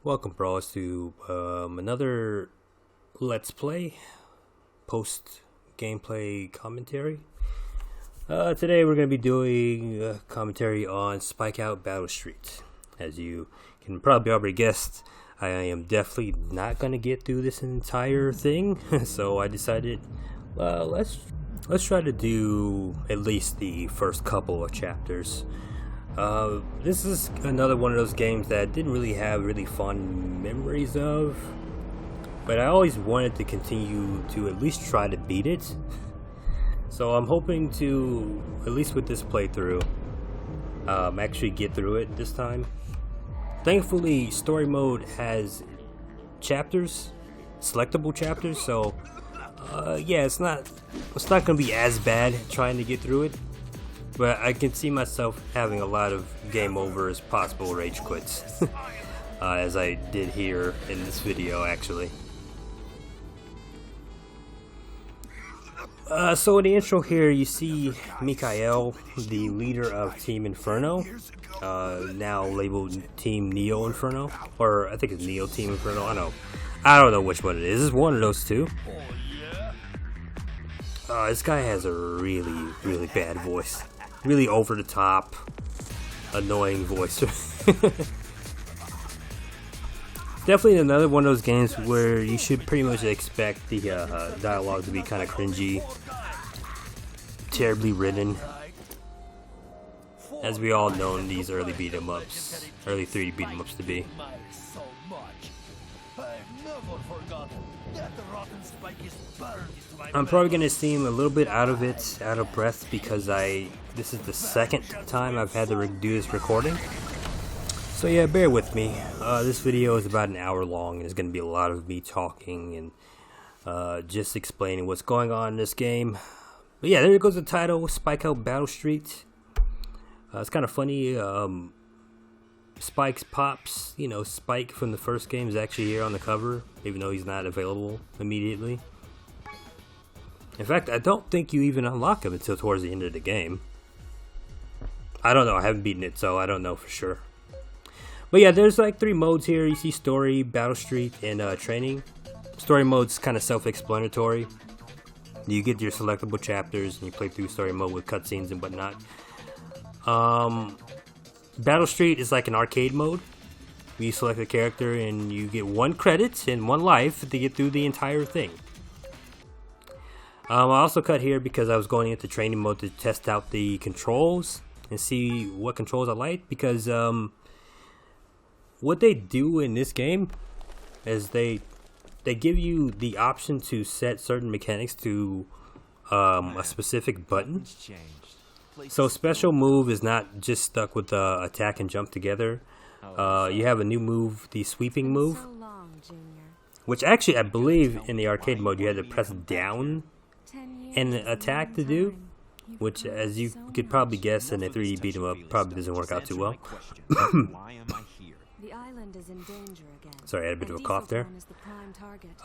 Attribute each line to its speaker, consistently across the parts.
Speaker 1: Welcome, Brawlers, to another Let's Play post gameplay commentary. Today we're going to be doing a commentary on SpikeOut Battle Street. As you can probably already guessed, I am definitely not going to get through this entire thing, so I decided let's try to do at least the first couple of chapters. This is another one of those games that I didn't really have really fond memories of, but I always wanted to continue to at least try to beat it. So I'm hoping to, at least with this playthrough, actually get through it this time. Thankfully, story mode has chapters, selectable chapters, so yeah, it's not gonna be as bad trying to get through it. But I can see myself having a lot of game overs, possible rage quits, as I did here in this video, actually. So in the intro here, you see Mikael, the leader of Team Inferno, now labeled Team Neo Inferno, or I think it's Neo Team Inferno. I don't know which one it is. It's one of those two. This guy has a really bad voice. Really over the top, annoying voice. Definitely another one of those games where you should pretty much expect the dialogue to be kind of cringy, terribly written, as we all know in these early 3D beat 'em ups to be. I'm probably gonna seem a little bit out of breath because this is the second time I've had to do this recording. So yeah, bear with me. This video is about an hour long and there's gonna be a lot of me talking and just explaining what's going on in this game. But yeah, there goes the title, SpikeOut Battle Street. It's kind of funny. Spike's pops, you know, Spike from the first game is actually here on the cover, even though he's not available immediately. In fact, I don't think you even unlock him until towards the end of the game. I don't know, I haven't beaten it, so I don't know for sure. But yeah, there's like 3 modes here. You see Story, Battle Street, and Training. Story mode's kind of self-explanatory. You get your selectable chapters, and you play through Story mode with cutscenes and whatnot. Battle Street is like an arcade mode. You select a character and you get 1 credit and 1 life to get through the entire thing. I also cut here because I was going into training mode to test out the controls and see what controls I like, because what they do in this game is they give you the option to set certain mechanics to a specific button. So special move is not just stuck with attack and jump together. You have a new move, the sweeping move, which actually I believe in the arcade mode you had to press down and attack to do, which, as you could probably guess, in a 3D beat 'em up probably doesn't work out too well. Sorry, I had a bit of a cough there.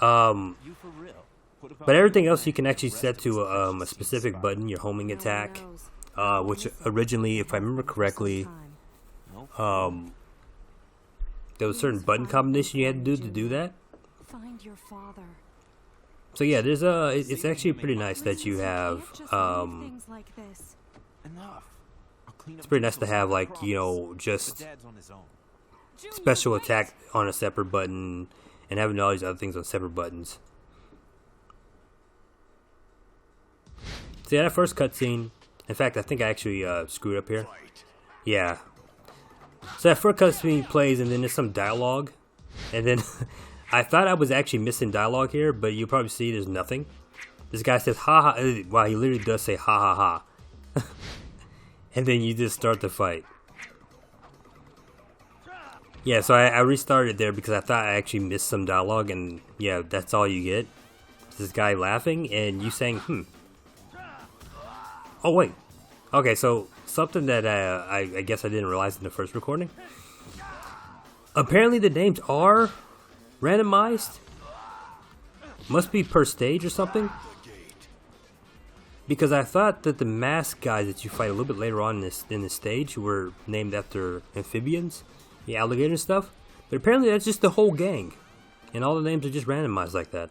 Speaker 1: But everything else you can actually set to a specific button, your homing attack. Which originally, if I remember correctly, there was a certain button combination you had to do that. So yeah, there's it's actually pretty nice that you have, it's pretty nice to have, like, you know, just special attack on a separate button and having all these other things on separate buttons. So yeah, that first cutscene. In fact, I think I actually screwed up here. Yeah. So that first cutscene plays, and then there's some dialogue, and then I thought I was actually missing dialogue here, but you probably see there's nothing. This guy says ha ha. Wow, he literally does say ha ha ha. And then you just start the fight. Yeah, so I restarted there because I thought I actually missed some dialogue, and yeah, that's all you get. This guy laughing and you saying Oh wait, okay, so something that I guess I didn't realize in the first recording. Apparently the names are randomized. Must be per stage or something. Because I thought that the mask guys that you fight a little bit later on in this stage were named after amphibians, the alligator stuff. But apparently that's just the whole gang. And all the names are just randomized like that.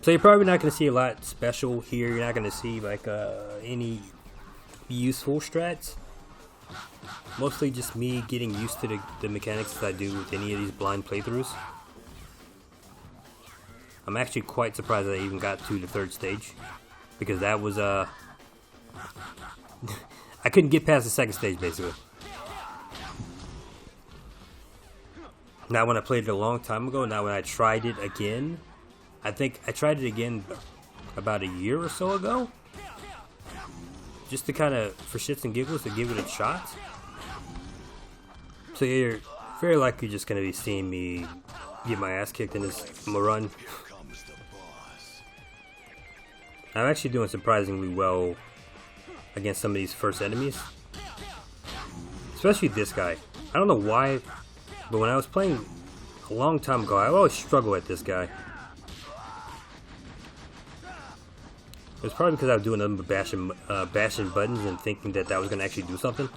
Speaker 1: So you're probably not going to see a lot special here. You're not going to see like any useful strats. Mostly just me getting used to the mechanics that I do with any of these blind playthroughs. I'm actually quite surprised that I even got to the 3rd stage. Because that was I couldn't get past the 2nd stage basically. Now when I played it a long time ago, now when I tried it again, I think I tried it again about a year or so ago. Just to kind of, for shits and giggles, to give it a shot. So you're very likely just going to be seeing me get my ass kicked in this run. I'm actually doing surprisingly well against some of these first enemies. Especially this guy. I don't know why, but when I was playing a long time ago, I always struggle at this guy. It was probably because I was doing nothing but bashing buttons and thinking that that was going to actually do something.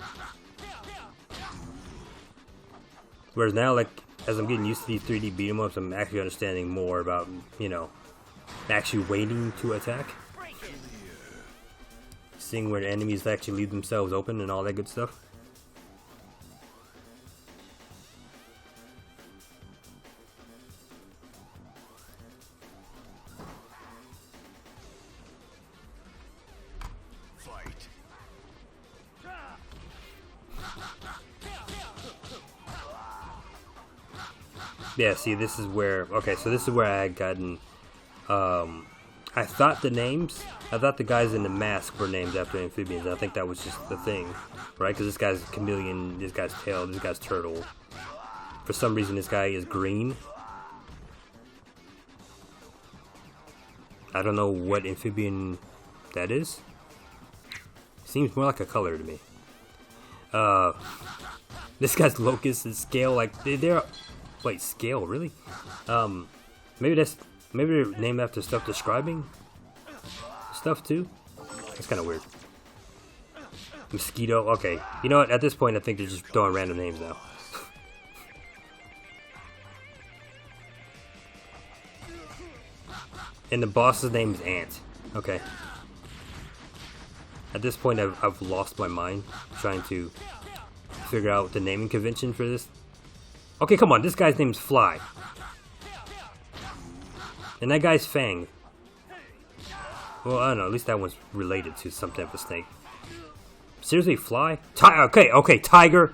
Speaker 1: Whereas now, like, as I'm getting used to these 3D beat 'em ups, I'm actually understanding more about, you know, actually waiting to attack. Seeing where the enemies actually leave themselves open and all that good stuff. Yeah, see, this is where, okay, so this is where I had gotten, I thought the guys in the mask were named after amphibians. I think that was just the thing, right? Because this guy's chameleon, this guy's tail, this guy's turtle. For some reason, this guy is green. I don't know what amphibian that is. Seems more like a color to me. This guy's locust and scale, like, they're... Wait, scale, really? Maybe they're named after stuff describing stuff too? That's kind of weird. Mosquito, okay. You know what, at this point I think they're just throwing random names now. And the boss's name is Ant. Okay. At this point I've lost my mind trying to figure out the naming convention for this. Okay, come on, this guy's name's Fly. And that guy's Fang. Well, I don't know, at least that one's related to some type of snake. Seriously, Fly? Okay, Tiger.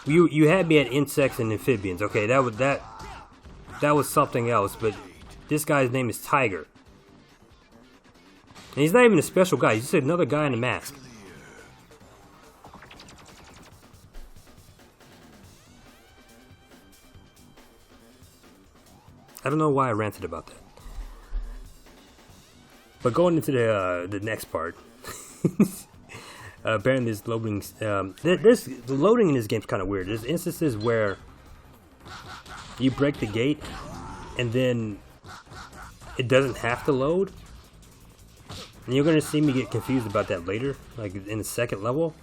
Speaker 1: You had me at insects and amphibians. Okay, that was something else, but this guy's name is Tiger. And he's not even a special guy, he's just another guy in a mask. I don't know why I ranted about that. But going into the next part, apparently there's loading. The loading in this game's kind of weird. There's instances where you break the gate, and then it doesn't have to load. And you're gonna see me get confused about that later, like in the second level,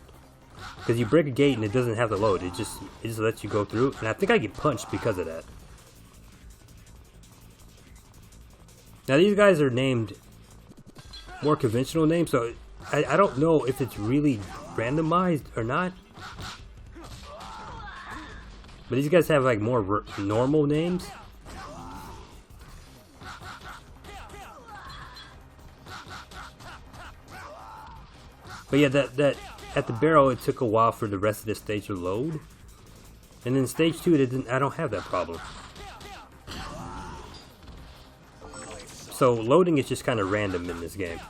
Speaker 1: because you break a gate and it doesn't have to load. It just lets you go through. And I think I get punched because of that. Now these guys are named more conventional names, so I don't know if it's really randomized or not. But these guys have like more normal names. But yeah, that at the barrel it took a while for the rest of the stage to load. And then stage 2 I don't have that problem. So loading is just kind of random in this game.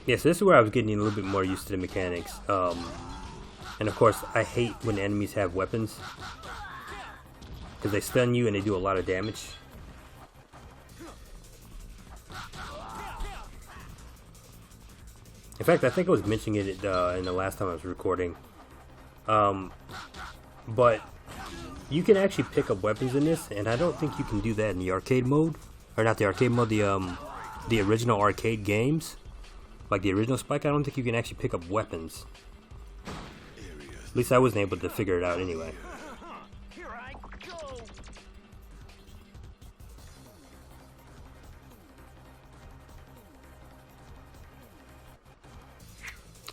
Speaker 1: Yeah, so this is where I was getting a little bit more used to the mechanics. And of course, I hate when enemies have weapons, because they stun you and they do a lot of damage. In fact, I think I was mentioning it in the last time I was recording. But you can actually pick up weapons in this, and I don't think you can do that in the arcade mode, or not the arcade mode, the original arcade games, like the original Spike. I don't think you can actually pick up weapons. At least I wasn't able to figure it out anyway.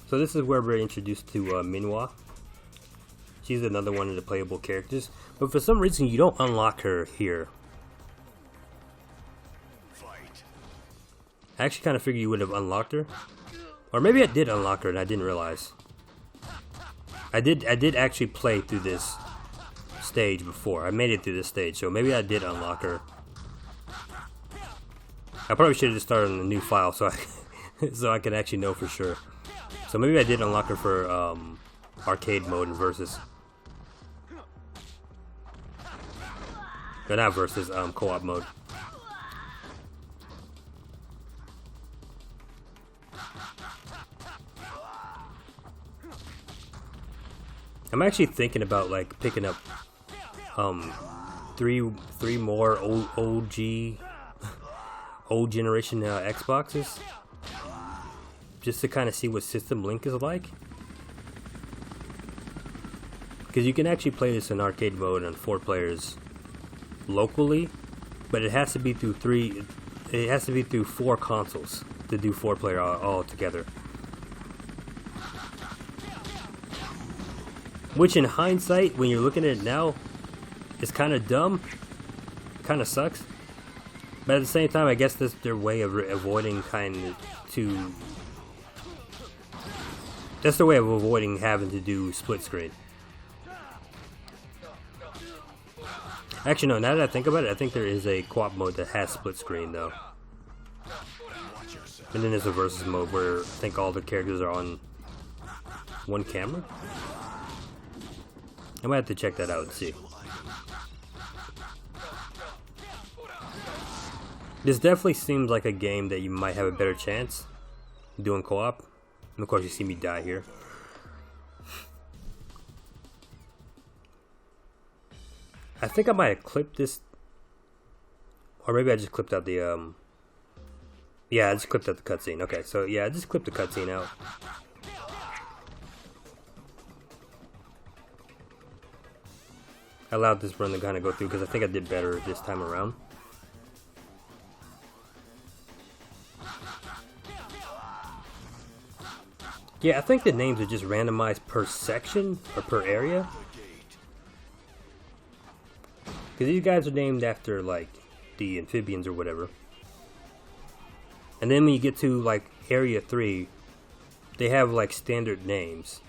Speaker 1: So this is where we're introduced to Minhwa. She's another one of the playable characters, but for some reason you don't unlock her here. I actually kind of figured you would have unlocked her, or maybe I did unlock her and I didn't realize. I did actually play through this stage before. I made it through this stage, so maybe I did unlock her. I probably should have just started on a new file so I could actually know for sure. So maybe I did unlock her for arcade mode and versus. Or not versus, co-op mode. I'm actually thinking about like picking up three more old generation Xboxes, just to kind of see what System Link is like, because you can actually play this in arcade mode on 4 players locally, but it has to be through 4 consoles to do 4 player all together. Which in hindsight, when you're looking at it now, is kind of dumb, kind of sucks. But at the same time, I guess that's their way of avoiding that's their way of avoiding having to do split screen. Actually, no, now that I think about it, I think there is a co-op mode that has split screen though. And then there's a versus mode where I think all the characters are on one camera. I might have to check that out and see. This definitely seems like a game that you might have a better chance doing co-op. And of course you see me die here. I think I might have clipped this, or maybe I just clipped out the yeah, I just clipped out the cutscene. Okay, so yeah, I just clipped the cutscene out. I allowed this run to kind of go through because I think I did better this time around. Yeah, I think the names are just randomized per section or per area. Because these guys are named after like the amphibians or whatever. And then when you get to like area 3, they have like standard names.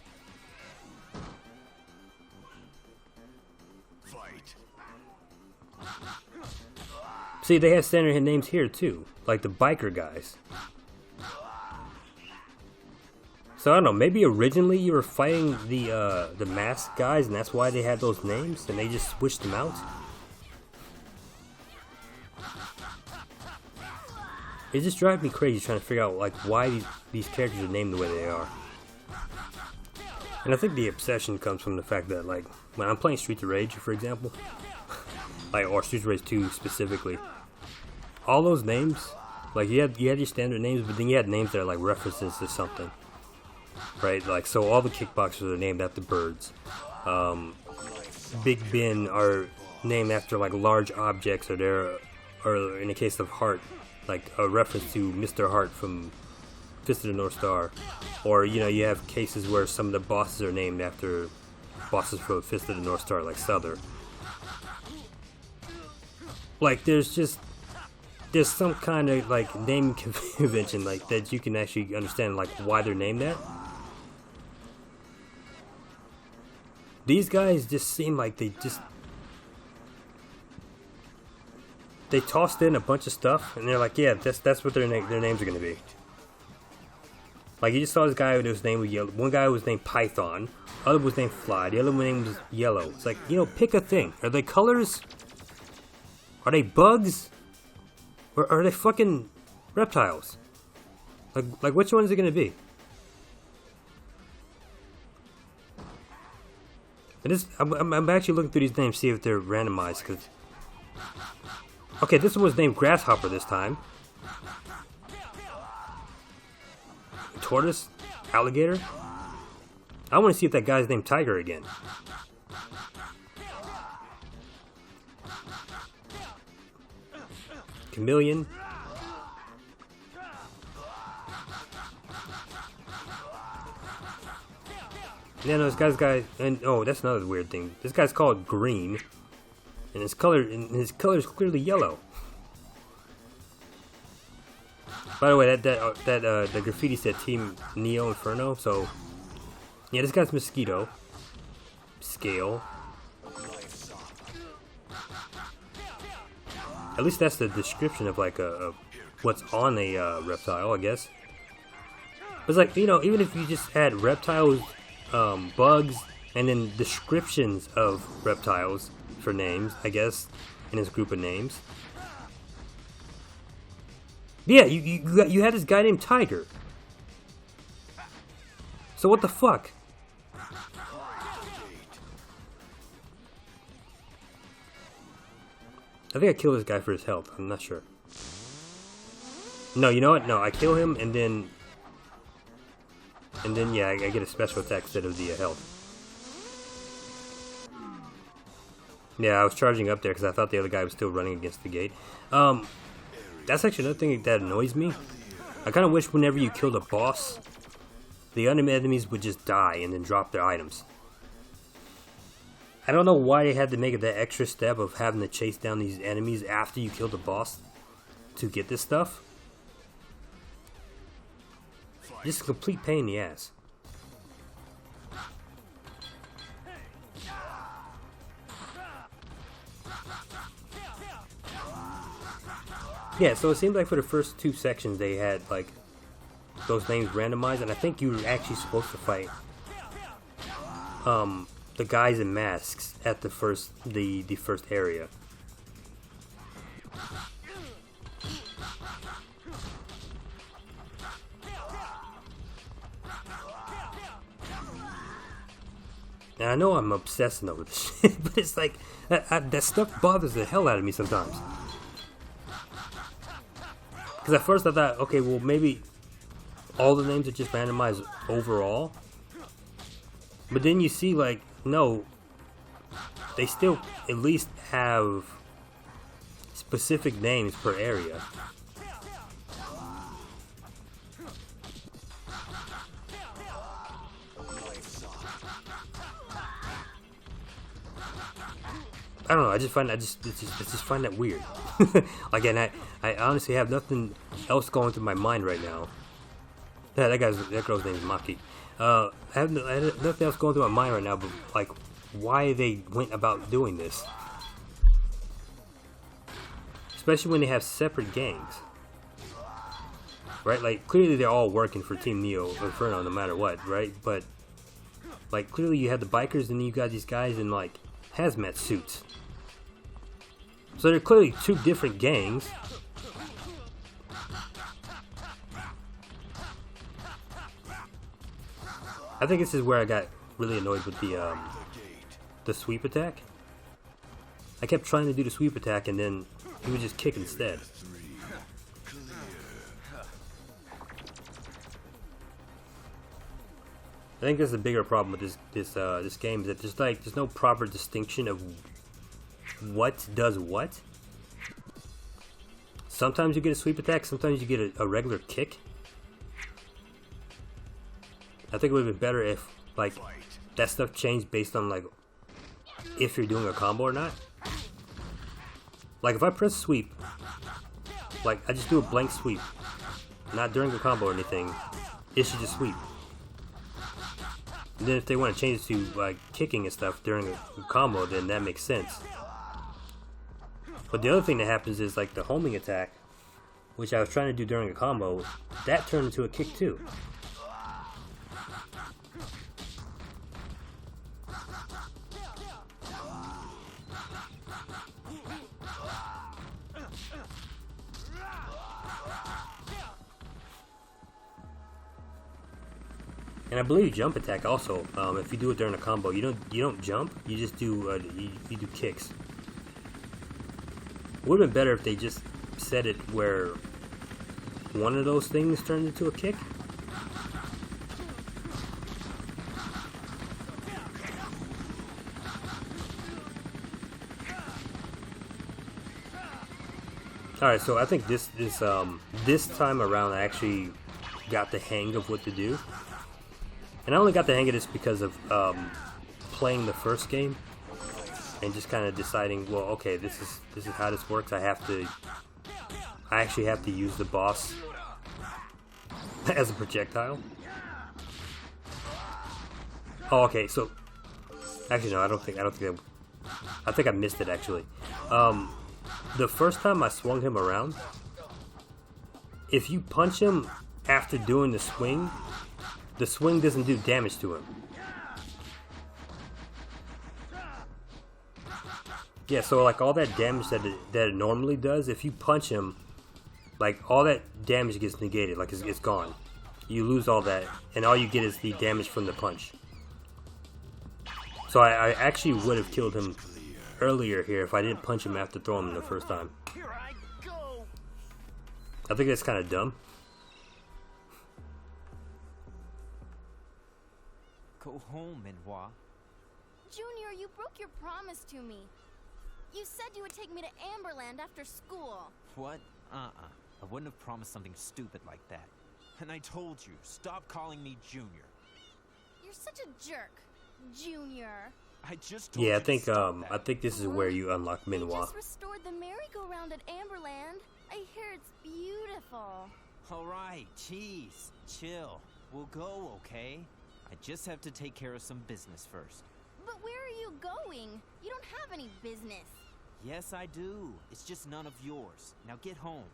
Speaker 1: See, they have standard names here too, like the biker guys. So I don't know, maybe originally you were fighting the masked guys and that's why they had those names and they just switched them out. It just drives me crazy trying to figure out like why these characters are named the way they are. And I think the obsession comes from the fact that like when I'm playing Streets of Rage, for example, like or Streets of Rage 2 specifically, all those names, like you had your standard names, but then you had names that are like references to something, right? Like so, all the kickboxers are named after birds. Big Ben are named after like large objects, or in the case of Heart, like a reference to Mr. Heart from Fist of the North Star, or you know you have cases where some of the bosses are named after bosses from Fist of the North Star, like Souther. Like there's some kind of like name convention like that you can actually understand like why they're named that. These guys just seem like they tossed in a bunch of stuff and they're like, yeah, that's what their names are gonna be. Like you just saw this guy whose name was Yellow. One guy was named Python, other was named Fly, the other one name was Yellow. It's like, you know, pick a thing. Are they colors? Are they bugs? Or are they fucking reptiles? Like which one is it gonna be? And this, I'm actually looking through these names, see if they're randomized. Cause okay, this one was named Grasshopper this time. Tortoise, alligator. I want to see if that guy's named Tiger again. Chameleon. Yeah, no, this guy, and oh, that's another weird thing. This guy's called Green, and his color is clearly yellow. By the way, the graffiti said Team Neo Inferno. So, yeah, this guy's Mosquito. Scale. At least that's the description of like what's on a reptile, I guess. It's like, you know, even if you just add reptiles, bugs, and then descriptions of reptiles for names, I guess, in this group of names. Yeah, you had this guy named Tiger. So what the fuck? I think I killed this guy for his health. I'm not sure. No, you know what? No, I kill him and then yeah, I get a special attack instead of the health. Yeah, I was charging up there because I thought the other guy was still running against the gate. That's actually another thing that annoys me. I kind of wish whenever you killed a boss, the enemies would just die and then drop their items. I don't know why they had to make it that extra step of having to chase down these enemies after you kill the boss to get this stuff. Just a complete pain in the ass. Yeah, so it seemed like for the first two sections they had like those names randomized, and I think you were actually supposed to fight the guys in masks at the first area. And I know I'm obsessing over this shit, but it's like that stuff bothers the hell out of me sometimes. Because at first I thought, okay, well maybe all the names are just randomized overall. But then you see, like, no, they still at least have specific names per area. I don't know. I just find that weird. Like, and I honestly have nothing else going through my mind right now. Yeah, that girl's name is Maki. I have nothing else going through my mind right now, but like, why they went about doing this, especially when they have separate gangs, right? Like, clearly they're all working for Team Neo Inferno no matter what, right? But like, clearly you have the bikers and then you got these guys in like hazmat suits. So they're clearly two different gangs. I think this is where I got really annoyed with the sweep attack. I kept trying to do the sweep attack and then he would just kick instead. I think that's the bigger problem with this game, is that there's no proper distinction of what does what. Sometimes you get a sweep attack, sometimes you get a regular kick. I think it would have been better if like that stuff changed based on like if you're doing a combo or not. Like if I press sweep, like I just do a blank sweep, not during a combo or anything, it should just sweep. And then if they want to change it to like kicking and stuff during a combo, then that makes sense. But the other thing that happens is like the homing attack, which I was trying to do during a combo, that turned into a kick too. And I believe jump attack also. If you do it during a combo, you don't jump. You just do you do kicks. Would have been better if they just set it where one of those things turned into a kick. Alright, so I think this time around I actually got the hang of what to do. And I only got the hang of this because of playing the first game and just kind of deciding, well, okay, this is how this works. I actually have to use the boss as a projectile. Oh, okay, so actually no, I think I missed it actually. The first time I swung him around, if you punch him after doing the swing doesn't do damage to him. Yeah, so like all that damage that it normally does, if you punch him, like all that damage gets negated, like it's gone. You lose all that, and all you get is the damage from the punch. So I actually would have killed him earlier here if I didn't punch him after throwing him the first time. I think that's kind of dumb.
Speaker 2: Go home, Minhua.
Speaker 3: Junior, you broke your promise to me. You said you would take me to Amberland after school.
Speaker 2: What? I wouldn't have promised something stupid like that. And I told you, stop calling me Junior.
Speaker 3: You're such a jerk, Junior.
Speaker 2: I just told
Speaker 1: Yeah,
Speaker 2: you
Speaker 1: I think this is where you unlock
Speaker 3: They
Speaker 1: Minhua.
Speaker 3: just restored the merry-go-round at Amberland. I hear it's beautiful.
Speaker 2: Alright, jeez, chill. We'll go, okay? I just have to take care of some business first.
Speaker 3: But where are you going? You don't have any business.
Speaker 2: Yes, I do. It's just none of yours. Now get home.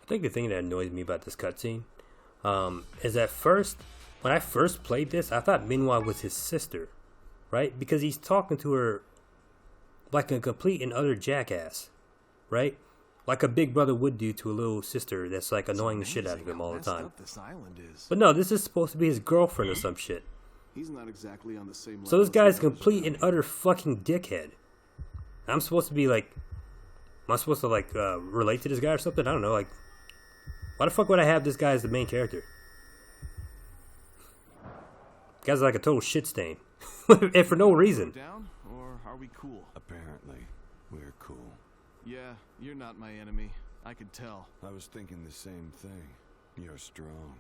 Speaker 1: I think the thing that annoys me about this cutscene is at first, when I first played this, I thought Minhua was his sister, right? Because he's talking to her like a complete and utter jackass, right? Like a big brother would do to a little sister that's like annoying the shit out of him all the time. But no, this is supposed to be his girlfriend or some shit.
Speaker 4: He's not exactly on the same level.
Speaker 1: So this guy's a complete and utter fucking dickhead. I'm supposed to be like, am I supposed to like relate to this guy or something? I don't know. Like, why the fuck would I have this guy as the main character? Guy's like a total shit stain, and for no reason.
Speaker 4: Down, or are we cool?
Speaker 5: Apparently, we're cool.
Speaker 4: Yeah, you're not my enemy. I could tell.
Speaker 5: I was thinking the same thing. You're strong.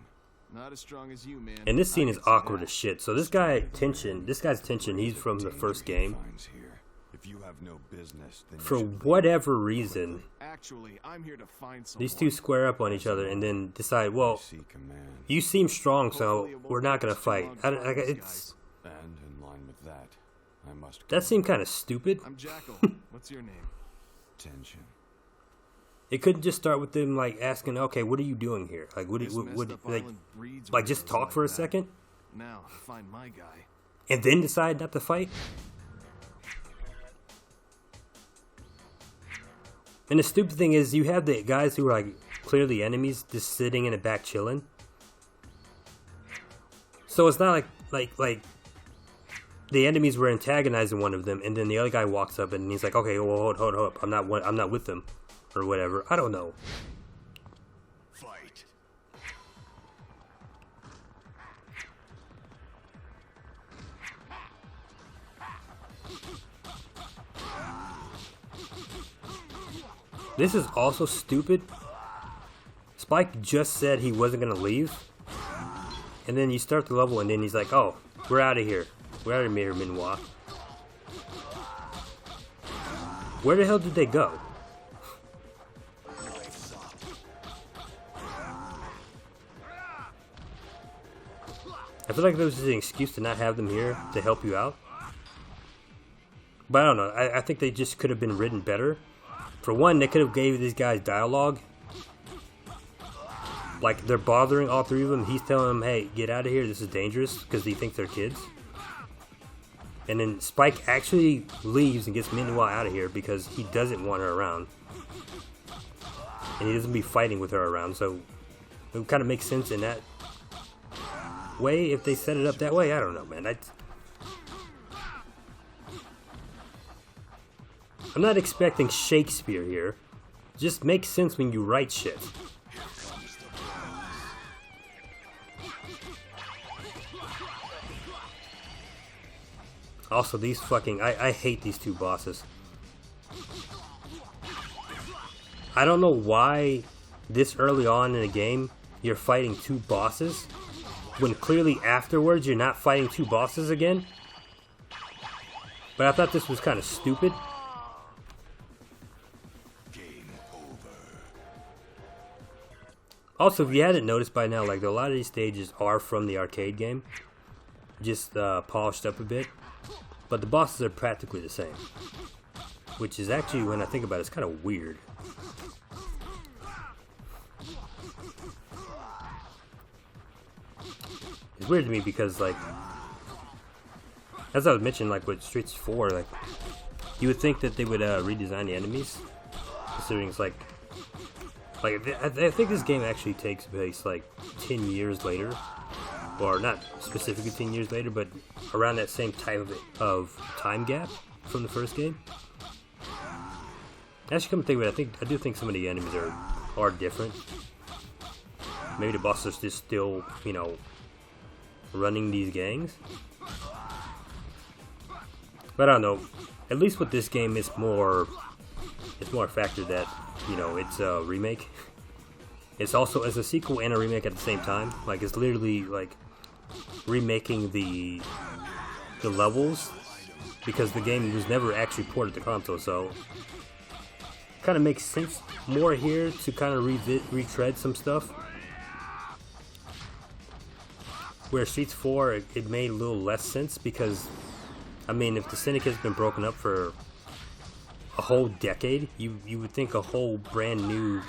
Speaker 4: Not as strong as you, man.
Speaker 1: And this scene
Speaker 4: I
Speaker 1: is
Speaker 4: can see
Speaker 1: awkward
Speaker 4: that.
Speaker 1: as shit. So this guy's tension, he's from the first game.
Speaker 5: If you have no business, then
Speaker 1: For whatever reason,
Speaker 4: Actually, I'm here to find someone.
Speaker 1: these two square up on each other and then decide, well,
Speaker 5: seek command.
Speaker 1: you seem strong, so we're not gonna fight. It's
Speaker 5: And in line with that, I must.
Speaker 1: that seemed kind of stupid.
Speaker 4: I'm Jackal. What's your name?
Speaker 5: Tension.
Speaker 1: It couldn't just start with them like asking, okay, what are you doing here? Like, what
Speaker 4: This messed up
Speaker 1: like
Speaker 4: island breeds
Speaker 1: like just
Speaker 4: weirdos
Speaker 1: talk
Speaker 4: like
Speaker 1: for a
Speaker 4: that.
Speaker 1: second
Speaker 4: Now, to find my guy.
Speaker 1: and then decide not to fight? And the stupid thing is, you have the guys who are like clearly enemies just sitting in the back chilling. So it's not like the enemies were antagonizing one of them, and then the other guy walks up and he's like, okay, well, hold up, I'm not with them, or whatever. I don't know.
Speaker 4: Fight.
Speaker 1: This is also stupid. Spike just said he wasn't gonna leave, and then you start the level, and then he's like, "Oh, we're out of here. We're out of here, Minhua." Where the hell did they go? I feel like there was just an excuse to not have them here to help you out. But I don't know. I think they just could have been written better. For one, they could have gave these guys dialogue. Like, they're bothering all three of them. He's telling them, hey, get out of here. This is dangerous, because he thinks they're kids. And then Spike actually leaves and gets Minhua out of here because he doesn't want her around. And he doesn't be fighting with her around. So it kind of makes sense in that way if they set it up that way. I don't know, man. I'm not expecting Shakespeare here. Just makes sense when you write shit. Also, these fucking... I hate these two bosses. I don't know why this early on in the game you're fighting two bosses when clearly afterwards you're not fighting two bosses again. But I thought this was kind of stupid. Also, if you hadn't noticed by now, like a lot of these stages are from the arcade game, just polished up a bit. But the bosses are practically the same, which is actually, when I think about it, it's kind of weird. It's weird to me because, like, as I was mentioning, like with Streets 4, like, you would think that they would redesign the enemies, considering it's like I think this game actually takes place like 10 years later, or not specifically 10 years later, but around that same type of time gap from the first game. Actually, come to think of it, I do think some of the enemies are different. Maybe the bosses are just still, you know, running these gangs. But I don't know. At least with this game, it's more a factor that, you know, it's a remake. It's also as a sequel and a remake at the same time. Like, it's literally like remaking the levels because the game was never actually ported to console. So, kind of makes sense more here to kind of retread some stuff. Where Streets 4, it made a little less sense because, I mean, if the Syndicate's been broken up for a whole decade, you would think a whole brand new,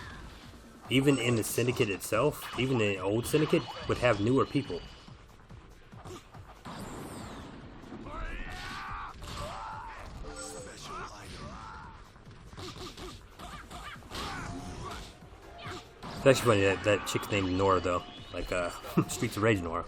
Speaker 1: even in the Syndicate itself, even the old Syndicate, would have newer people. It's actually funny that chick's named Nora, though, like Streets of Rage Nora.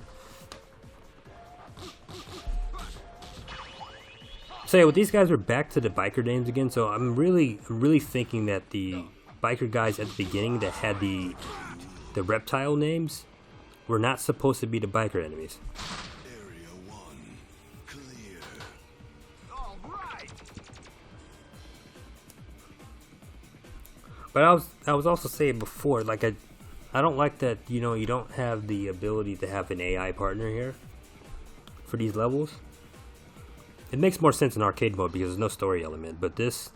Speaker 1: So yeah, with these guys, we're back to the biker names again. So I'm really thinking that the biker guys at the beginning that had the reptile names were not supposed to be the biker enemies.
Speaker 5: Area 1, clear.
Speaker 1: But I was also saying before, like I don't like that, you know, you don't have the ability to have an AI partner here for these levels. It makes more sense in arcade mode because there's no story element, but this,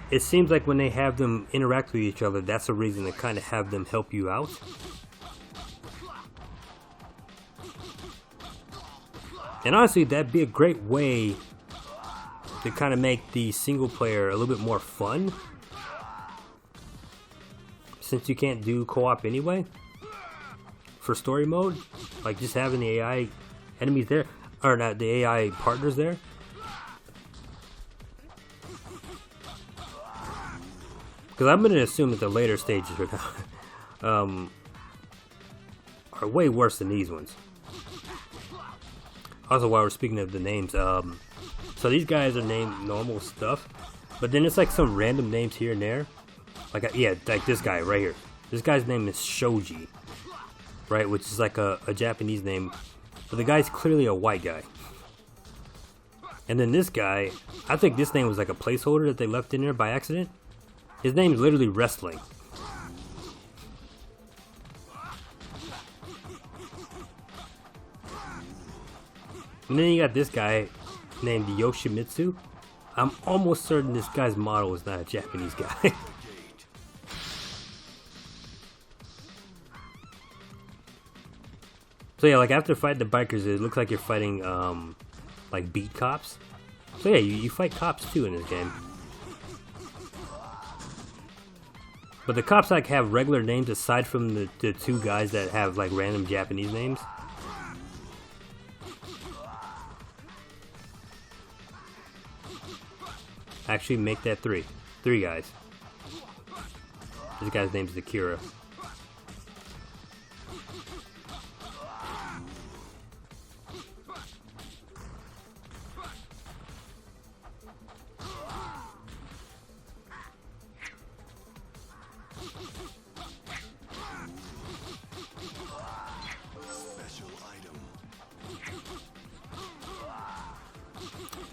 Speaker 1: it seems like when they have them interact with each other, that's a reason to kind of have them help you out. And honestly, that'd be a great way to kind of make the single player a little bit more fun, since you can't do co-op anyway for story mode. Like just having the AI enemies there, or not, the AI partners there. Because I'm going to assume that the later stages are way worse than these ones. Also, while we're speaking of the names, so these guys are named normal stuff, but then it's like some random names here and there. Like, yeah, like this guy right here. This guy's name is Shoji, right? Which is like a Japanese name. But the guy's clearly a white guy. And then this guy, I think this name was like a placeholder that they left in there by accident. His name is literally Wrestling. And then you got this guy named Yoshimitsu. I'm almost certain this guy's model is not a Japanese guy. So yeah, like after fighting the bikers, it looks like you're fighting like beat cops. So yeah, you fight cops too in this game. But the cops like have regular names aside from the two guys that have like random Japanese names. Actually make that three guys. This guy's name is Akira.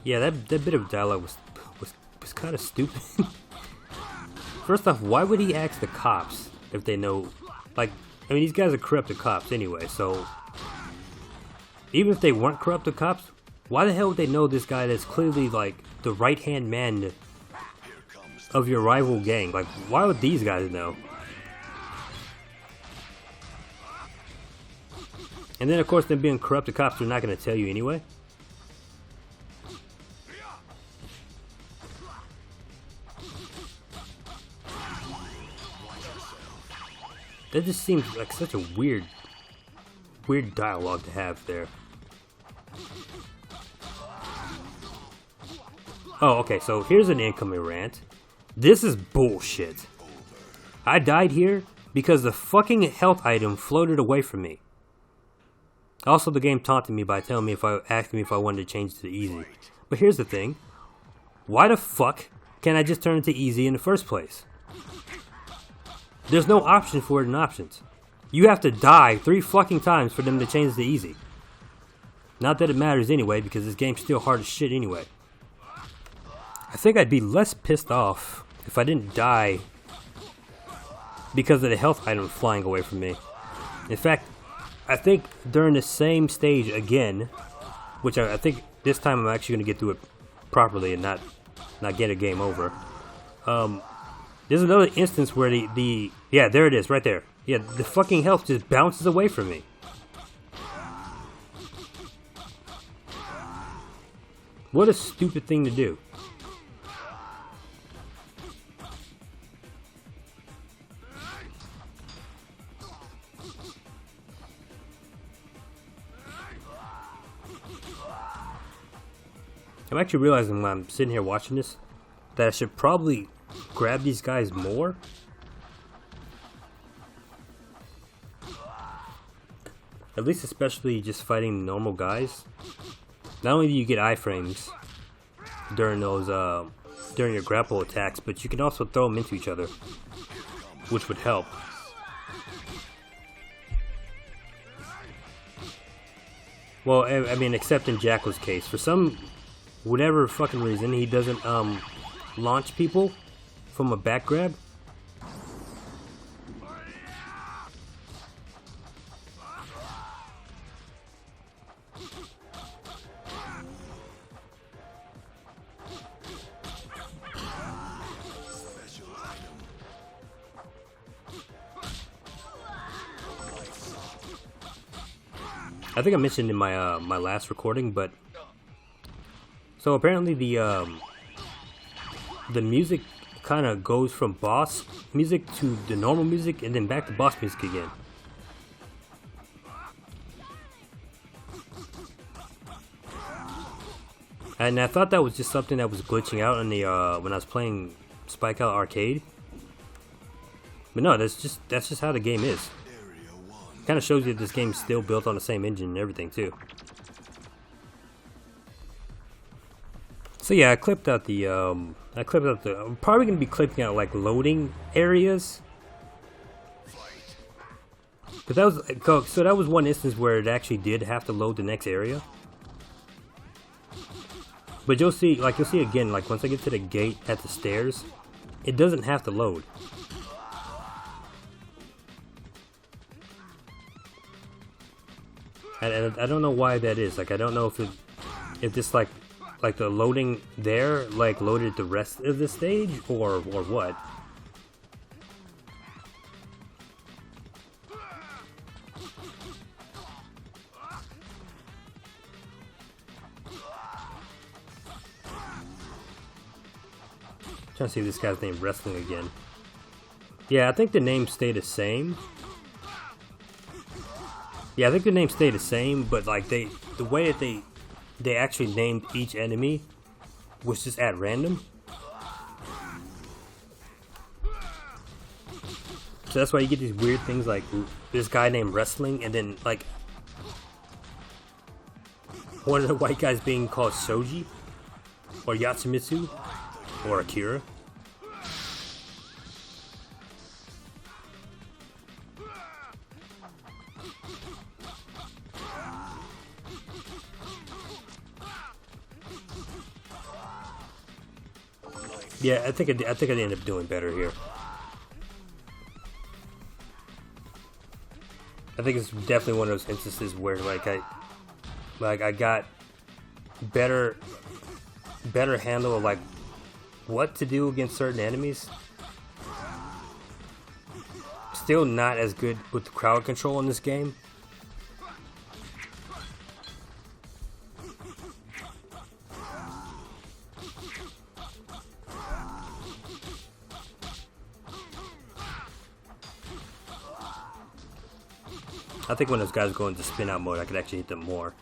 Speaker 1: Yeah, that bit of dialogue was kind of stupid. First off, why would he ask the cops if they know? Like, I mean, these guys are corrupted cops anyway, so even if they weren't corrupted cops, why the hell would they know this guy that's clearly like the right-hand man of your rival gang? Like, why would these guys know? And then, of course, them being corrupted cops, they're not going to tell you anyway. That just seems like such a weird dialogue to have there. Oh, okay, so here's an incoming rant. This is bullshit. I died here because the fucking health item floated away from me. Also, the game taunted me by telling me asking me if I wanted to change to easy. But here's the thing. Why the fuck can't I just turn it to easy in the first place? There's no option for it in options. You have to die 3 fucking times for them to change to easy. Not that it matters anyway, because this game's still hard as shit anyway. I think I'd be less pissed off if I didn't die because of the health item flying away from me. In fact, I think during the same stage again, which I think this time I'm actually going to get through it properly and not get a game over. There's another instance where yeah, there it is, right there. Yeah, the fucking health just bounces away from me. What a stupid thing to do. I'm actually realizing when I'm sitting here watching this that I should probably grab these guys more. At least especially just fighting normal guys. Not only do you get iframes during those during your grapple attacks, but you can also throw them into each other, which would help. Well, I mean, except in Jackal's case, for whatever fucking reason, he doesn't launch people from a back grab. I think I mentioned in my my last recording, but so apparently the music kind of goes from boss music to the normal music and then back to boss music again. And I thought that was just something that was glitching out on the when I was playing SpikeOut Arcade. But no, that's just how the game is. Kind of shows you that this game's still built on the same engine and everything too. So yeah, I clipped out the I'm probably gonna be clipping out like loading areas. But that was one instance where it actually did have to load the next area. But you'll see again, like once I get to the gate at the stairs, it doesn't have to load. And I don't know why that is. Like I don't know if this like the loading there like loaded the rest of the stage or what. Trying to see if this guy's name Wrestling again. Yeah, I think the name stayed the same. Yeah, I think the name stayed the same, but like the way that they actually named each enemy was just at random. So that's why you get these weird things like this guy named Wrestling, and then like one of the white guys being called Shoji, or Yatsumitsu, or Akira. Yeah, I think I ended up doing better here. I think it's definitely one of those instances where I got better handle of like what to do against certain enemies. Still not as good with the crowd control in this game. I think when those guys go into spin out mode, I could actually hit them more.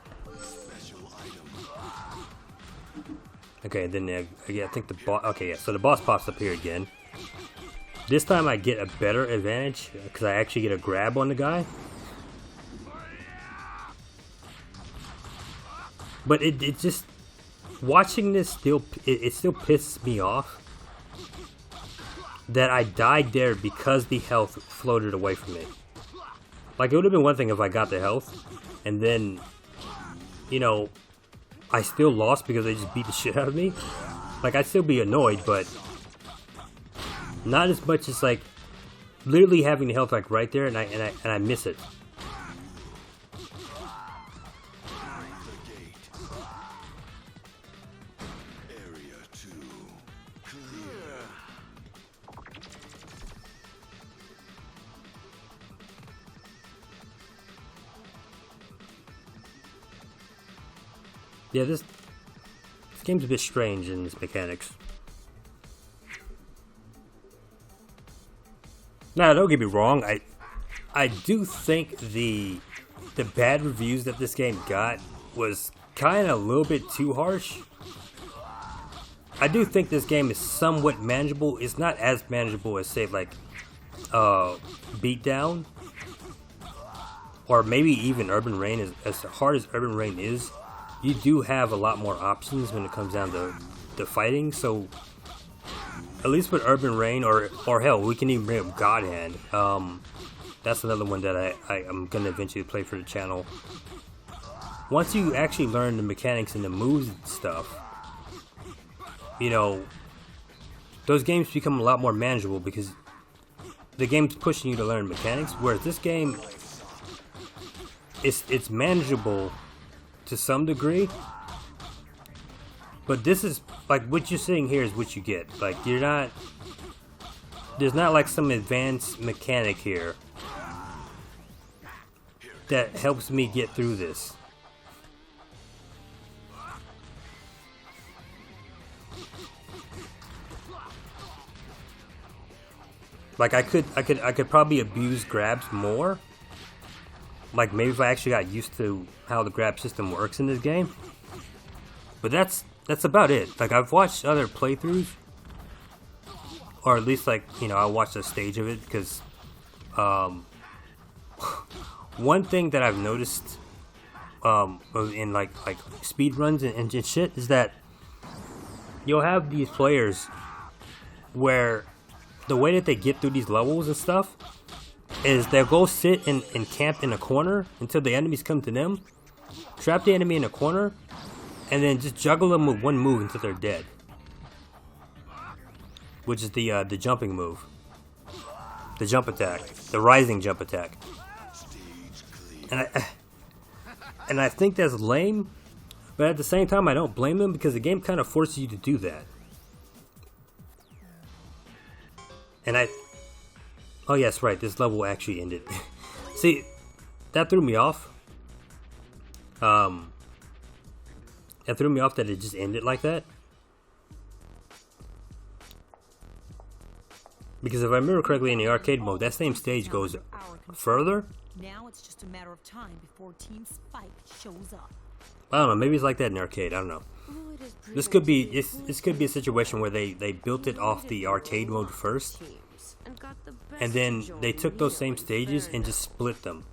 Speaker 1: Okay, then yeah, I think the boss. Okay, yeah, so the boss pops up here again. This time I get a better advantage because I actually get a grab on the guy. But it just watching this still pisses me off that I died there because the health floated away from me. Like, it would have been one thing if I got the health, and then, you know, I still lost because they just beat the shit out of me. Like, I'd still be annoyed, but not as much as, like, literally having the health, like, right there, and I miss it.
Speaker 5: Area 2 clear.
Speaker 1: Yeah, this game's a bit strange in its mechanics. Now, don't get me wrong, I do think the bad reviews that this game got was kind of a little bit too harsh. I do think this game is somewhat manageable. It's not as manageable as, say, like Beatdown, or maybe even Urban Reign. As hard as Urban Reign is, you do have a lot more options when it comes down to fighting. So at least with Urban Reign, or hell, we can even bring up God Hand. That's another one that I'm gonna eventually play for the channel. Once you actually learn the mechanics and the moves and stuff, you know, those games become a lot more manageable because the game's pushing you to learn mechanics. Whereas this game, it's manageable to some degree, but this is like what you're seeing here is what you get. Like, there's not like some advanced mechanic here that helps me get through this. Like, I could probably abuse grabs more. Like, maybe if I actually got used to how the grab system works in this game. But that's about it. Like, I've watched other playthroughs, or at least, like, you know, I watched a stage of it because one thing that I've noticed in like speed runs and shit is that you'll have these players where the way that they get through these levels and stuff is they'll go sit and camp in a corner until the enemies come to them, trap the enemy in a corner, and then just juggle them with one move until they're dead. Which is the jumping move. The jump attack. The rising jump attack. And I think that's lame, but at the same time I don't blame them because the game kind of forces you to do that. And oh yes, right, this level actually ended. See, that threw me off. That threw me off that it just ended like that. Because if I remember correctly, in the arcade mode, that same stage goes further.
Speaker 6: Now it's just a matter of time before Team Spike shows up.
Speaker 1: I don't know, maybe it's like that in the arcade, I don't know. This could be a situation where they built it off the arcade mode first, and then they took those same stages and just split them,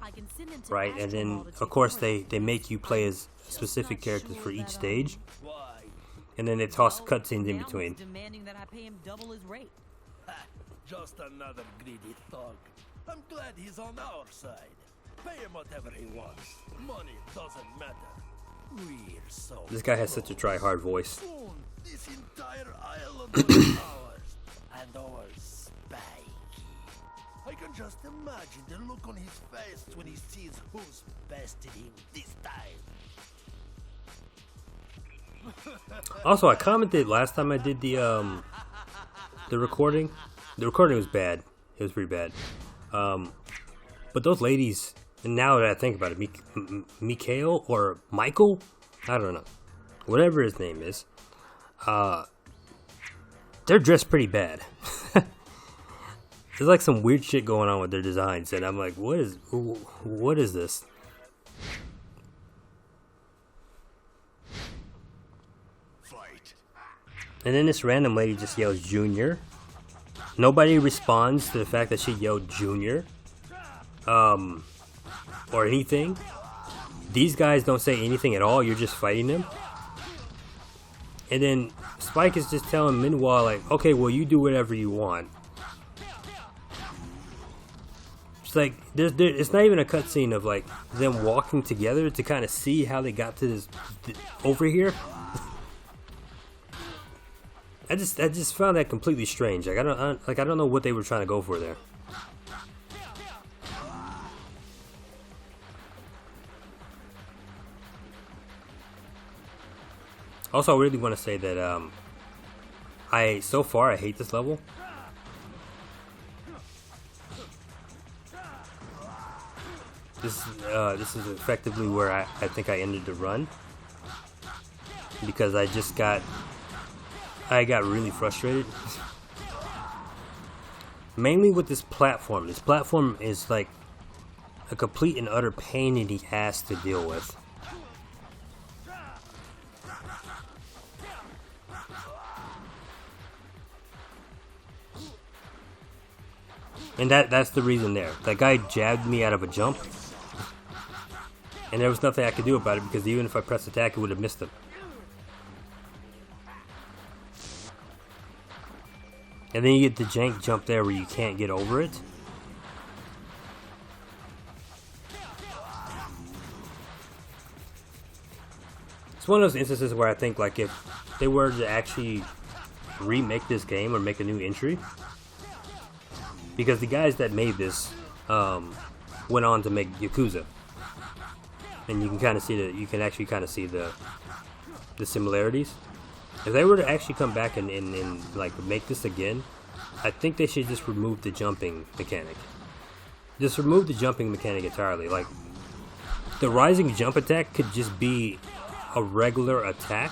Speaker 1: right? And then of course they make you play as specific characters for each stage, and then they toss cutscenes in between.
Speaker 6: Demanding that I pay him double his rate.
Speaker 7: Just another greedy thug. I'm glad he's on our side. Pay him whatever he wants. Money doesn't matter. We're so
Speaker 1: This guy has such a try-hard voice.
Speaker 7: soon. This entire island is ours. And ours, Spikey. I can just imagine the look on his face when he sees who's bested him this time.
Speaker 1: Also, I commented last time I did the recording. The recording was bad. It was pretty bad. But those ladies, and now that I think about it, Mikhail or Michael, I don't know, whatever his name is, they're dressed pretty bad. There's like some weird shit going on with their designs, and I'm like, what is this?
Speaker 5: Fight.
Speaker 1: And then this random lady just yells Junior. Nobody responds to the fact that she yelled Junior. Or anything. These guys don't say anything at all. You're just fighting them. And then Spike is just telling Minwall, like, okay, well, you do whatever you want. It's like, it's not even a cutscene of, like, them walking together to kind of see how they got to this, over here. I just found that completely strange. Like, I don't know what they were trying to go for there. Also, I really want to say that so far I hate this level. This is effectively where I think I ended the run, because I got really frustrated. Mainly with this platform. This platform is like a complete and utter pain in the ass to deal with. And that's the reason there. That guy jabbed me out of a jump. And there was nothing I could do about it, because even if I pressed attack, it would have missed him. And then you get the jank jump there where you can't get over it. It's one of those instances where I think, like, if they were to actually remake this game or make a new entry, because the guys that made this went on to make Yakuza, and you can kind of see actually kind of see the similarities. If they were to actually come back and like make this again, I think they should just remove the jumping mechanic. Just remove the jumping mechanic entirely. Like, the rising jump attack could just be a regular attack.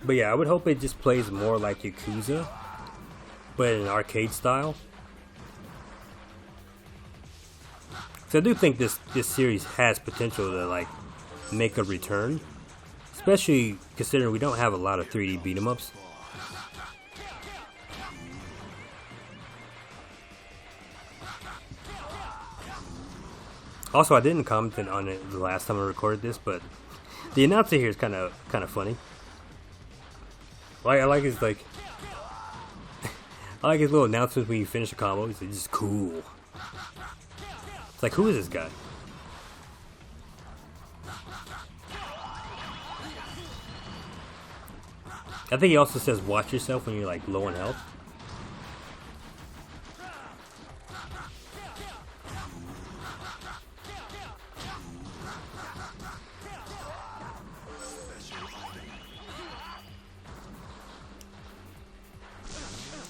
Speaker 1: But yeah, I would hope it just plays more like Yakuza, but in an arcade style. So I do think this series has potential to, like, make a return, especially considering we don't have a lot of 3D beat 'em ups. Also, I didn't comment on it the last time I recorded this, but the announcer here is kind of funny. I like his, like, I like his little announcements when you finish a combo. He's like, "This is cool." It's like, who is this guy? I think he also says, "Watch yourself" when you're, like, low on health.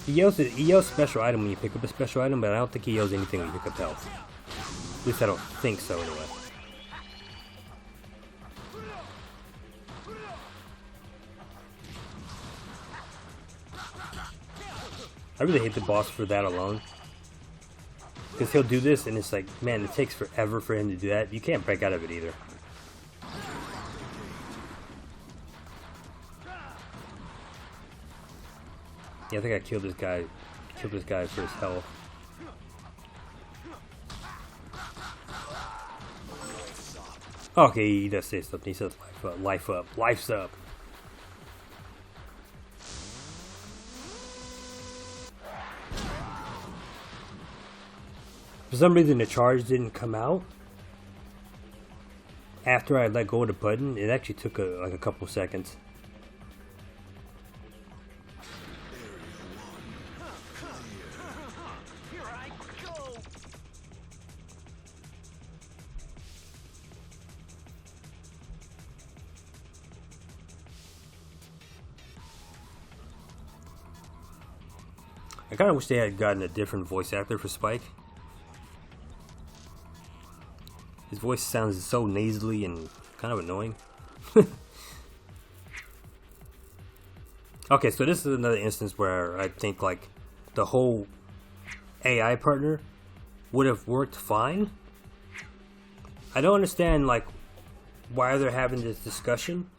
Speaker 1: He yells special item when you pick up a special item, but I don't think he yells anything when you pick up health. At least I don't think so, anyway. I really hate the boss for that alone. Because he'll do this, and it's like, man, it takes forever for him to do that. You can't break out of it either. Yeah, I think I killed this guy. Killed this guy for his health. Okay, he does say something. He says life up. Life's up. For some reason, the charge didn't come out after I let go of the button. It actually took like a couple seconds.
Speaker 2: Here I go.
Speaker 1: I kind of wish they had gotten a different voice actor for Spike. His voice sounds so nasally and kind of annoying. Okay, so this is another instance where I think like the whole AI partner would have worked fine. I don't understand like why they're having this discussion.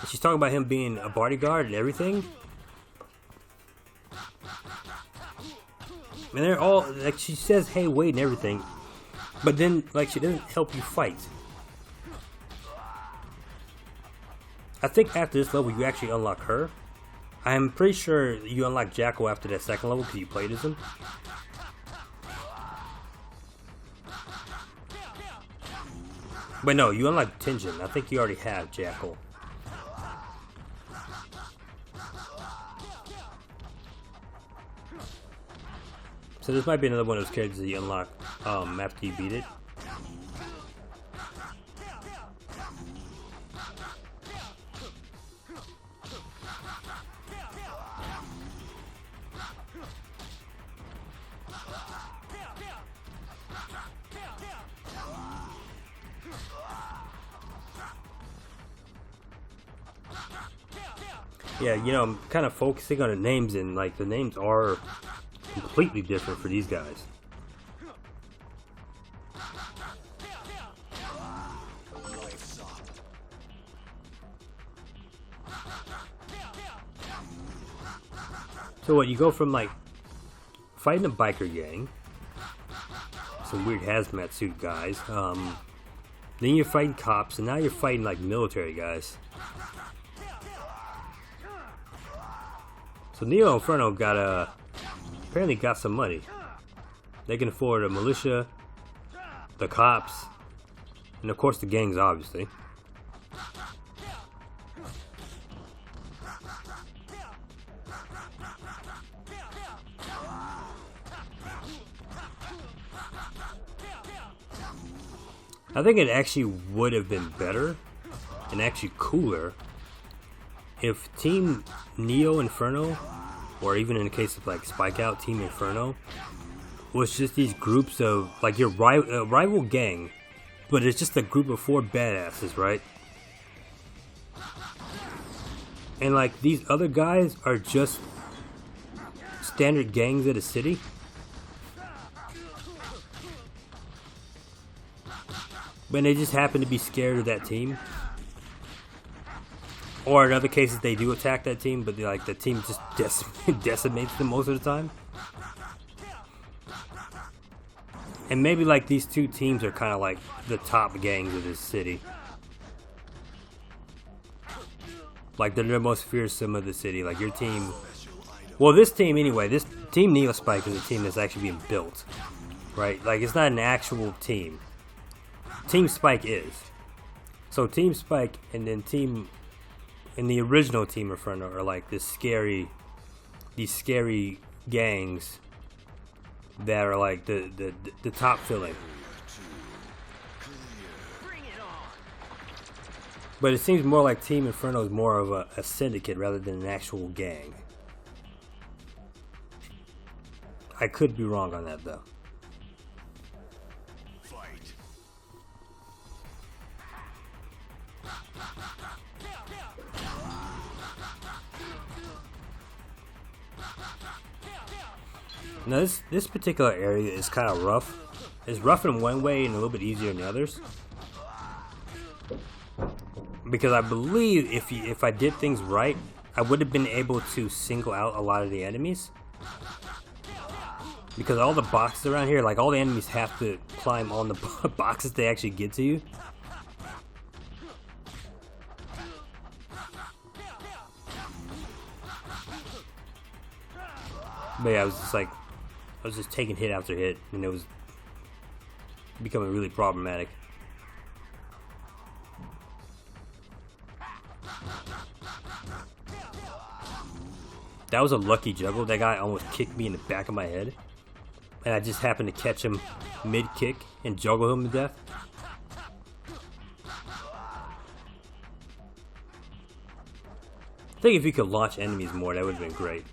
Speaker 1: She's talking about him being a bodyguard and everything. And they're all like, she says, "Hey, wait," and everything, but then like she doesn't help you fight. I think after this level, you actually unlock her. I'm pretty sure you unlock Jackal after that second level because you played as him. But no, you unlock Tenjin. I think you already have Jackal. So this might be another one of those characters that you unlock after you beat it. Yeah, you know, I'm kind of focusing on the names, and like the names are completely different for these guys. So what, you go from like fighting a biker gang, some weird hazmat suit guys, then you're fighting cops, and now you're fighting like military guys. So Neo Inferno got apparently got some money. They can afford a militia, the cops, and of course the gangs, obviously. I think it actually would have been better and actually cooler if Team Neo Inferno, or even in the case of like SpikeOut, Team Inferno, was just these groups of like your rival gang, but it's just a group of 4 badasses, right? And like these other guys are just standard gangs of the city. But they just happen to be scared of that team. Or in other cases, they do attack that team, but like the team just decimates them most of the time. And maybe like these two teams are kind of like the top gangs of this city. Like they're the most fearsome of the city. Like your team, well, this team anyway. This team Neo Spike is a team that's actually being built, right? Like it's not an actual team. Team Spike is. So Team Spike and then Team, and the original Team Inferno are like these scary gangs that are like the top filling. But it seems more like Team Inferno is more of a syndicate rather than an actual gang. I could be wrong on that though. Now this particular area is kind of rough. It's rough in one way and a little bit easier in the others. Because I believe if I did things right, I would have been able to single out a lot of the enemies. Because all the boxes around here, like all the enemies have to climb on the boxes to actually get to you. But yeah, I was just taking hit after hit, and it was becoming really problematic. That was a lucky juggle. That guy almost kicked me in the back of my head. And I just happened to catch him mid-kick and juggle him to death. I think if you could launch enemies more, that would have been great.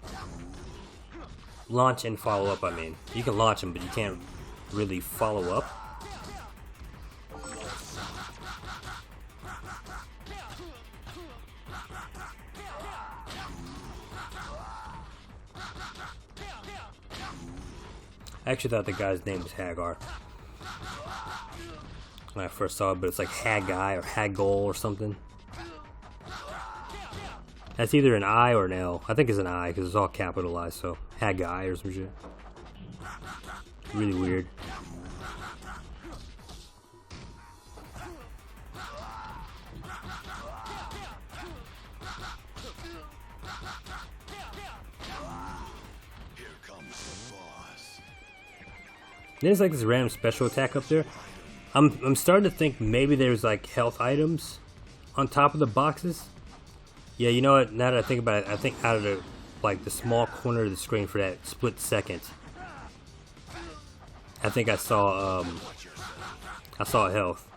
Speaker 1: Launch and follow up, I mean. You can launch them, but you can't really follow up. I actually thought the guy's name was Hagar when I first saw it, but it's like Haggai or Haggle or something. That's either an I or an L. I think it's an I because it's all capitalized, so Haggai or some shit. Really weird. There's like this random special attack up there. I'm starting to think maybe there's like health items on top of the boxes. Yeah, you know what? Now that I think about it, I think out of the like the small corner of the screen for that split second, I think I saw health.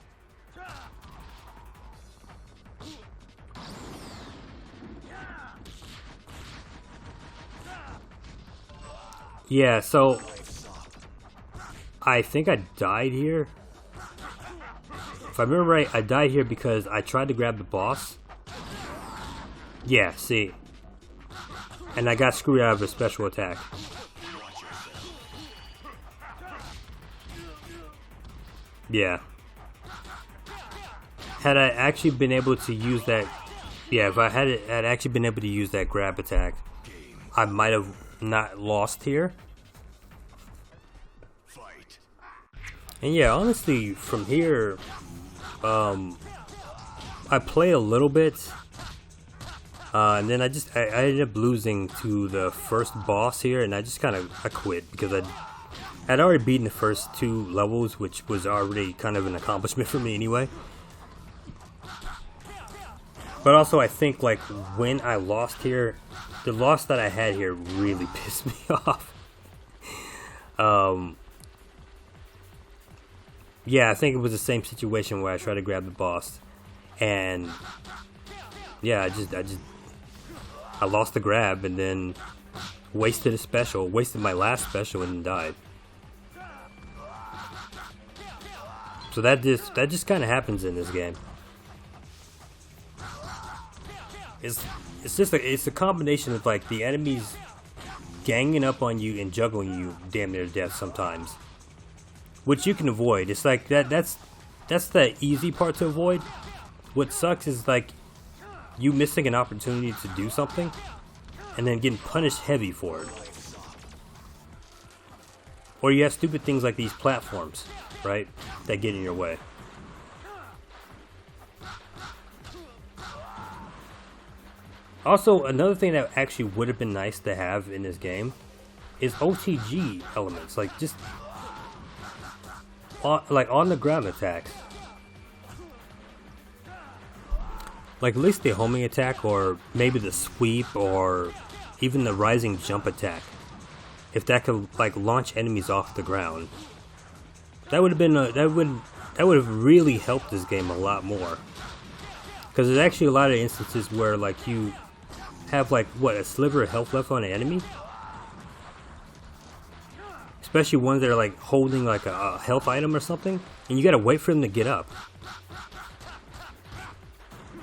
Speaker 1: Yeah, so I think I died here. If I remember right, I died here because I tried to grab the boss. Yeah, see. And I got screwed out of a special attack. Yeah. Had I actually been able to use that... Yeah, if I had actually been able to use that grab attack, I might have not lost here. And yeah, honestly, from here, I play a little bit, and then I ended up losing to the first boss here, and I just kind of quit because I'd already beaten the first 2 levels, which was already kind of an accomplishment for me anyway. But also, I think like when I lost here, the loss that I had here really pissed me off. Yeah, I think it was the same situation where I tried to grab the boss, and yeah, I lost the grab and then wasted a special, wasted my last special and then died. So that just kind of happens in this game. It's a combination of like the enemies ganging up on you and juggling you damn near to death sometimes. Which you can avoid. It's like that's the easy part to avoid. What sucks is like you missing an opportunity to do something and then getting punished heavy for it. Or you have stupid things like these platforms, right? That get in your way. Also, another thing that actually would have been nice to have in this game is OTG elements, like just on the ground attacks. Like at least the homing attack, or maybe the sweep, or even the rising jump attack. If that could like launch enemies off the ground, that would have been that would have really helped this game a lot more. Because there's actually a lot of instances where like you have like a sliver of health left on an enemy. Especially ones that are like holding like a health item or something, and you gotta wait for them to get up.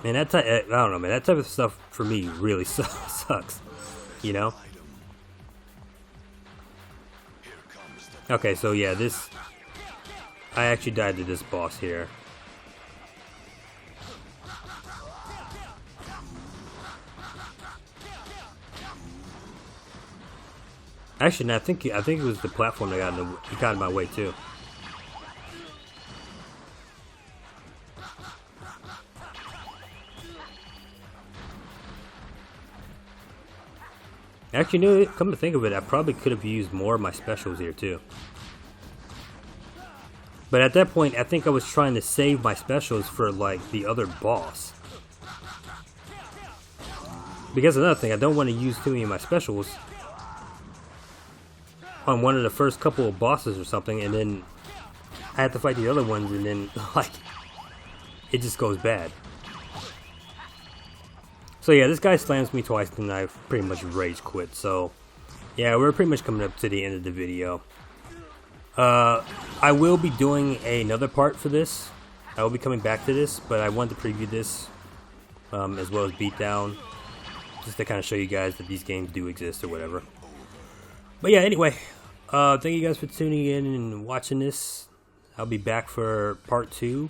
Speaker 1: Man, I don't know, man. That type of stuff for me really sucks. You know? Okay, so yeah, I actually died to this boss here. Actually, no, I think it was the platform that got in my way too. Actually, no, come to think of it, I probably could have used more of my specials here too. But at that point, I think I was trying to save my specials for like the other boss. Because another thing, I don't want to use too many of my specials on one of the first couple of bosses or something, and then I have to fight the other ones, and then like it just goes bad. So yeah, this guy slams me twice, and I pretty much rage quit. So yeah, we're pretty much coming up to the end of the video. I will be doing another part for this. I will be coming back to this, but I wanted to preview this as well as Beatdown, just to kind of show you guys that these games do exist or whatever. But yeah, anyway, thank you guys for tuning in and watching this. I'll be back for part 2.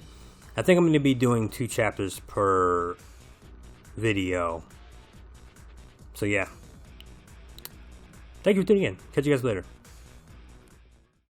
Speaker 1: I think I'm going to be doing 2 chapters per video. So yeah. Thank you for tuning in. Catch you guys later.